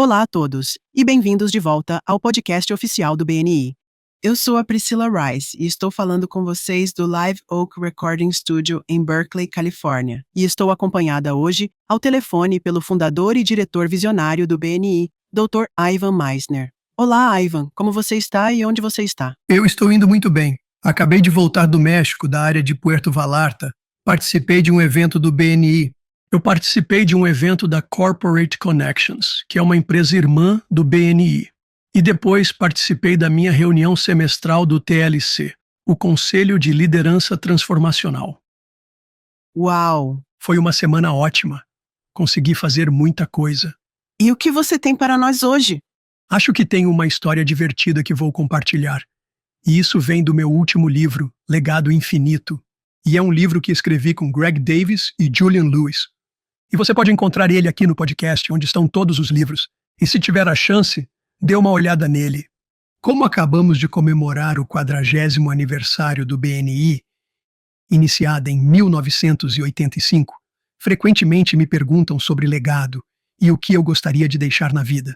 Olá a todos, e bem-vindos de volta ao podcast oficial do BNI. Eu sou a Priscilla Rice e estou falando com vocês do Live Oak Recording Studio em Berkeley, Califórnia. E estou acompanhada hoje ao telefone pelo fundador e diretor visionário do BNI, Dr. Ivan Misner. Olá, Ivan, como você está e onde você está? Eu estou indo muito bem. Acabei de voltar do México, da área de Puerto Vallarta. Participei de um evento do BNI. Eu participei de um evento da Corporate Connections, que é uma empresa irmã do BNI. E depois participei da minha reunião semestral do TLC, o Conselho de Liderança Transformacional. Uau! Foi uma semana ótima. Consegui fazer muita coisa. E o que você tem para nós hoje? Acho que tenho uma história divertida que vou compartilhar. E isso vem do meu último livro, Legado Infinito. E é um livro que escrevi com Greg Davis e Julian Lewis. E você pode encontrar ele aqui no podcast, onde estão todos os livros. E se tiver a chance, dê uma olhada nele. Como acabamos de comemorar o 40º aniversário do BNI, iniciada em 1985, frequentemente me perguntam sobre legado e o que eu gostaria de deixar na vida.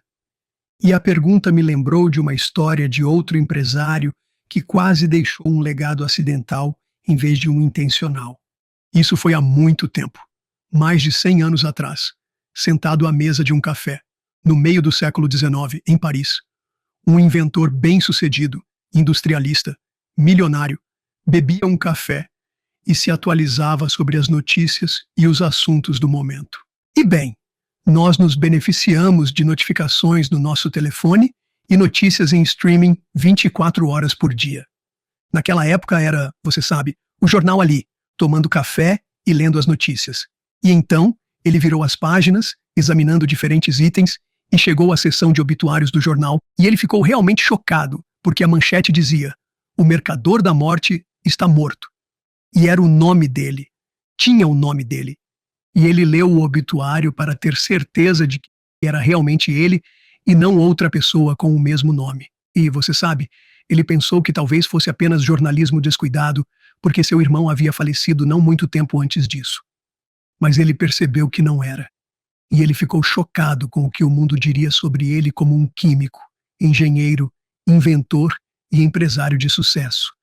E a pergunta me lembrou de uma história de outro empresário que quase deixou um legado acidental em vez de um intencional. Isso foi há muito tempo, mais de 100 anos atrás, sentado à mesa de um café, no meio do século XIX, em Paris. Um inventor bem-sucedido, industrialista, milionário, bebia um café e se atualizava sobre as notícias e os assuntos do momento. E bem, nós nos beneficiamos de notificações no nosso telefone e notícias em streaming 24 horas por dia. Naquela época era, você sabe, o jornal ali, tomando café e lendo as notícias. E então, ele virou as páginas, examinando diferentes itens, e chegou à seção de obituários do jornal, e ele ficou realmente chocado, porque a manchete dizia: "O mercador da morte está morto." E era o nome dele. Tinha o nome dele. E ele leu o obituário para ter certeza de que era realmente ele e não outra pessoa com o mesmo nome. E, você sabe, ele pensou que talvez fosse apenas jornalismo descuidado, porque seu irmão havia falecido não muito tempo antes disso. Mas ele percebeu que não era. E ele ficou chocado com o que o mundo diria sobre ele como um químico, engenheiro, inventor e empresário de sucesso.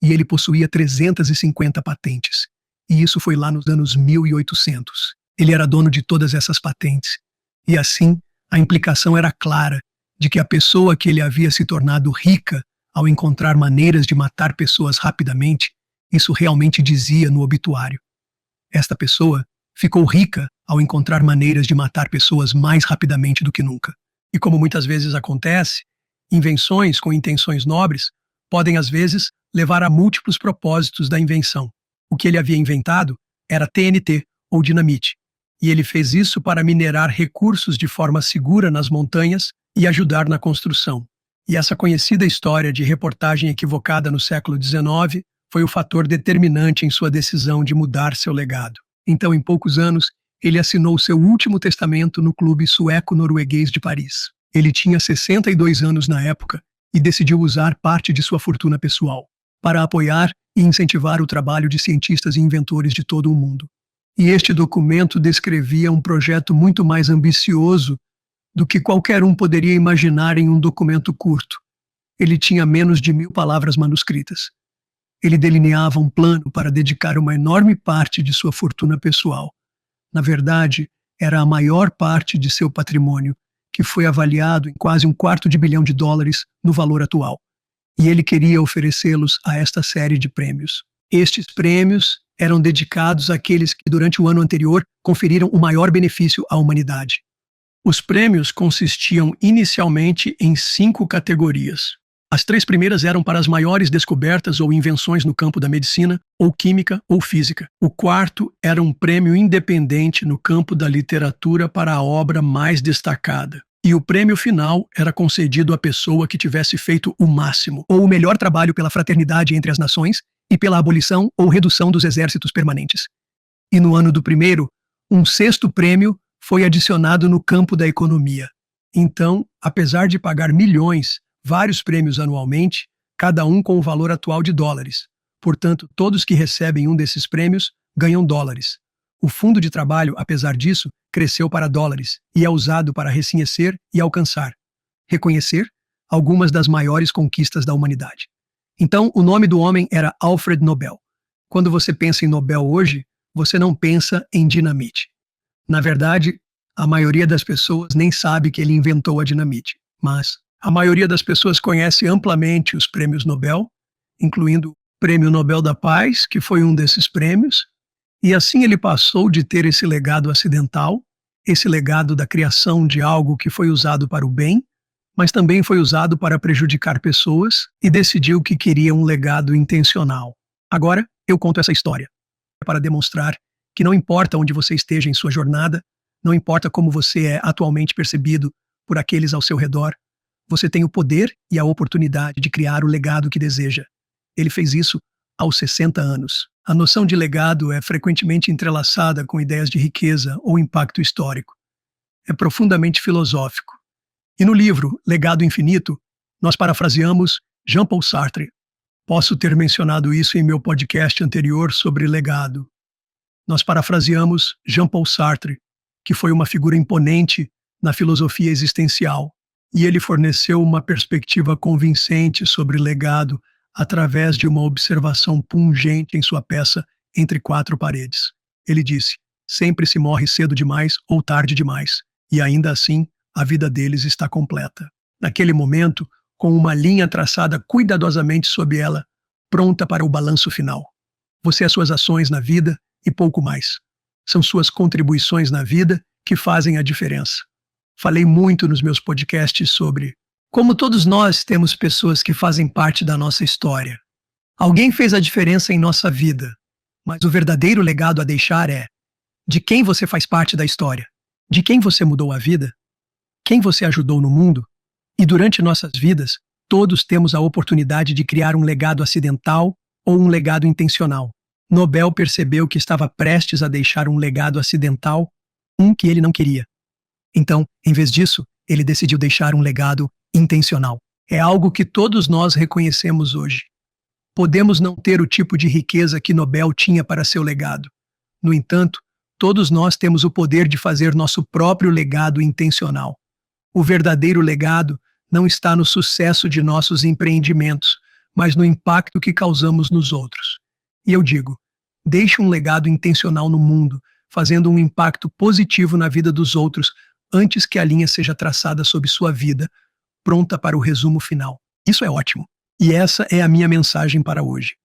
E ele possuía 350 patentes. E isso foi lá nos anos 1800. Ele era dono de todas essas patentes. E assim, a implicação era clara de que a pessoa que ele havia se tornado rica ao encontrar maneiras de matar pessoas rapidamente, isso realmente dizia no obituário. Esta pessoa ficou rica ao encontrar maneiras de matar pessoas mais rapidamente do que nunca. E como muitas vezes acontece, invenções com intenções nobres podem às vezes levar a múltiplos propósitos da invenção. O que ele havia inventado era TNT, ou dinamite, e ele fez isso para minerar recursos de forma segura nas montanhas e ajudar na construção. E essa conhecida história de reportagem equivocada no século XIX foi o fator determinante em sua decisão de mudar seu legado. Então, em poucos anos, ele assinou seu último testamento no clube sueco-norueguês de Paris. Ele tinha 62 anos na época e decidiu usar parte de sua fortuna pessoal para apoiar e incentivar o trabalho de cientistas e inventores de todo o mundo. E este documento descrevia um projeto muito mais ambicioso do que qualquer um poderia imaginar em um documento curto. Ele tinha menos de 1000 palavras manuscritas. Ele delineava um plano para dedicar uma enorme parte de sua fortuna pessoal. Na verdade, era a maior parte de seu patrimônio, que foi avaliado em quase $250 milhão no valor atual. E ele queria oferecê-los a esta série de prêmios. Estes prêmios eram dedicados àqueles que, durante o ano anterior, conferiram o maior benefício à humanidade. Os prêmios consistiam inicialmente em 5 categorias. As 3 primeiras eram para as maiores descobertas ou invenções no campo da medicina, ou química, ou física. O quarto era um prêmio independente no campo da literatura para a obra mais destacada. E o prêmio final era concedido à pessoa que tivesse feito o máximo, ou o melhor trabalho pela fraternidade entre as nações e pela abolição ou redução dos exércitos permanentes. E no ano do primeiro, um 6º prêmio foi adicionado no campo da economia. Então, apesar de pagar milhões, vários prêmios anualmente, cada um com o valor atual de dólares. Portanto, todos que recebem um desses prêmios ganham dólares. O fundo de trabalho, apesar disso, cresceu para dólares e é usado para reconhecer e reconhecer algumas das maiores conquistas da humanidade. Então, o nome do homem era Alfred Nobel. Quando você pensa em Nobel hoje, você não pensa em dinamite. Na verdade, a maioria das pessoas nem sabe que ele inventou a dinamite, mas a maioria das pessoas conhece amplamente os prêmios Nobel, incluindo o Prêmio Nobel da Paz, que foi um desses prêmios, e assim ele passou de ter esse legado acidental, esse legado da criação de algo que foi usado para o bem, mas também foi usado para prejudicar pessoas e decidiu que queria um legado intencional. Agora, eu conto essa história para demonstrar que não importa onde você esteja em sua jornada, não importa como você é atualmente percebido por aqueles ao seu redor, você tem o poder e a oportunidade de criar o legado que deseja. Ele fez isso aos 60 anos. A noção de legado é frequentemente entrelaçada com ideias de riqueza ou impacto histórico. É profundamente filosófico. E no livro Legado Infinito, nós parafraseamos Jean-Paul Sartre. Posso ter mencionado isso em meu podcast anterior sobre legado. Nós parafraseamos Jean-Paul Sartre, que foi uma figura imponente na filosofia existencial, e ele forneceu uma perspectiva convincente sobre legado através de uma observação pungente em sua peça Entre Quatro Paredes. Ele disse: sempre se morre cedo demais ou tarde demais, e ainda assim a vida deles está completa. Naquele momento, com uma linha traçada cuidadosamente sob ela, pronta para o balanço final. Você é suas ações na vida e pouco mais. São suas contribuições na vida que fazem a diferença. Falei muito nos meus podcasts sobre como todos nós temos pessoas que fazem parte da nossa história. Alguém fez a diferença em nossa vida, mas o verdadeiro legado a deixar é de quem você faz parte da história, de quem você mudou a vida, quem você ajudou no mundo. E durante nossas vidas, todos temos a oportunidade de criar um legado acidental ou um legado intencional. Nobel percebeu que estava prestes a deixar um legado acidental, um que ele não queria. Então, em vez disso, ele decidiu deixar um legado intencional. É algo que todos nós reconhecemos hoje. Podemos não ter o tipo de riqueza que Nobel tinha para seu legado. No entanto, todos nós temos o poder de fazer nosso próprio legado intencional. O verdadeiro legado não está no sucesso de nossos empreendimentos, mas no impacto que causamos nos outros. E eu digo, deixe um legado intencional no mundo, fazendo um impacto positivo na vida dos outros antes que a linha seja traçada sobre sua vida, pronta para o resumo final. Isso é ótimo. E essa é a minha mensagem para hoje.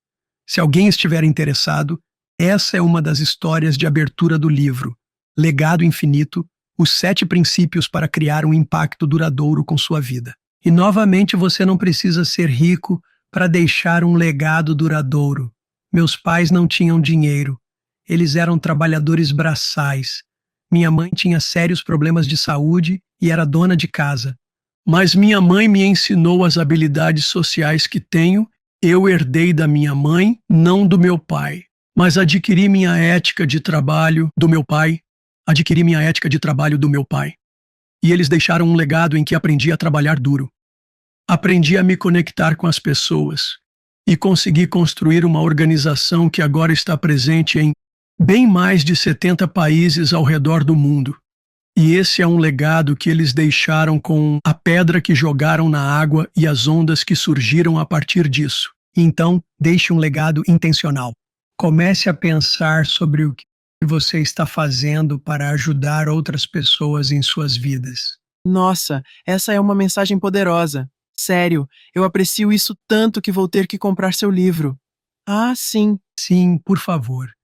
Se alguém estiver interessado, essa é uma das histórias de abertura do livro, Legado Infinito, os 7 princípios para criar um impacto duradouro com sua vida. E novamente você não precisa ser rico para deixar um legado duradouro. Meus pais não tinham dinheiro. Eles eram trabalhadores braçais. Minha mãe tinha sérios problemas de saúde e era dona de casa. Mas minha mãe me ensinou as habilidades sociais que tenho. Eu herdei da minha mãe, não do meu pai. Mas adquiri minha ética de trabalho do meu pai. E eles deixaram um legado em que aprendi a trabalhar duro. Aprendi a me conectar com as pessoas. E consegui construir uma organização que agora está presente em bem mais de 70 países ao redor do mundo. E esse é um legado que eles deixaram com a pedra que jogaram na água e as ondas que surgiram a partir disso. Então, deixe um legado intencional. Comece a pensar sobre o que você está fazendo para ajudar outras pessoas em suas vidas. Nossa, essa é uma mensagem poderosa. Sério, eu aprecio isso tanto que vou ter que comprar seu livro. Ah, sim. Sim, por favor.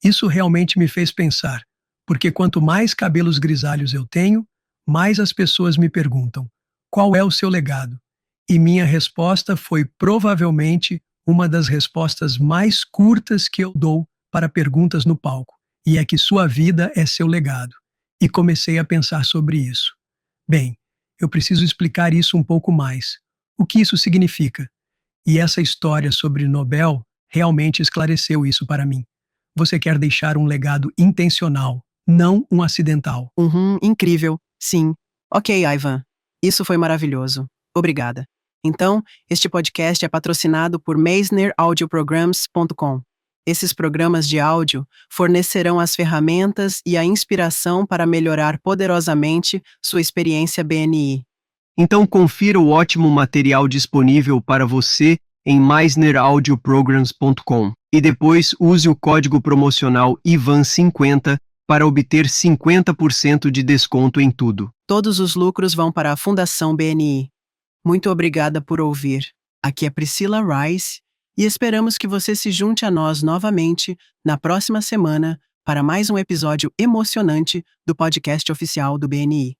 Isso realmente me fez pensar, porque quanto mais cabelos grisalhos eu tenho, mais as pessoas me perguntam, qual é o seu legado? E minha resposta foi provavelmente uma das respostas mais curtas que eu dou para perguntas no palco, e é que sua vida é seu legado. E comecei a pensar sobre isso. Bem, eu preciso explicar isso um pouco mais. O que isso significa? E essa história sobre Nobel realmente esclareceu isso para mim. Você quer deixar um legado intencional, não um acidental. Incrível. Sim. Ok, Ivan. Isso foi maravilhoso. Obrigada. Então, este podcast é patrocinado por MeisnerAudioprograms.com. Esses programas de áudio fornecerão as ferramentas e a inspiração para melhorar poderosamente sua experiência BNI. Então confira o ótimo material disponível para você em meisneraudioprograms.com e depois use o código promocional IVAN50 para obter 50% de desconto em tudo. Todos os lucros vão para a Fundação BNI. Muito obrigada por ouvir. Aqui é Priscila Rice e esperamos que você se junte a nós novamente na próxima semana para mais um episódio emocionante do podcast oficial do BNI.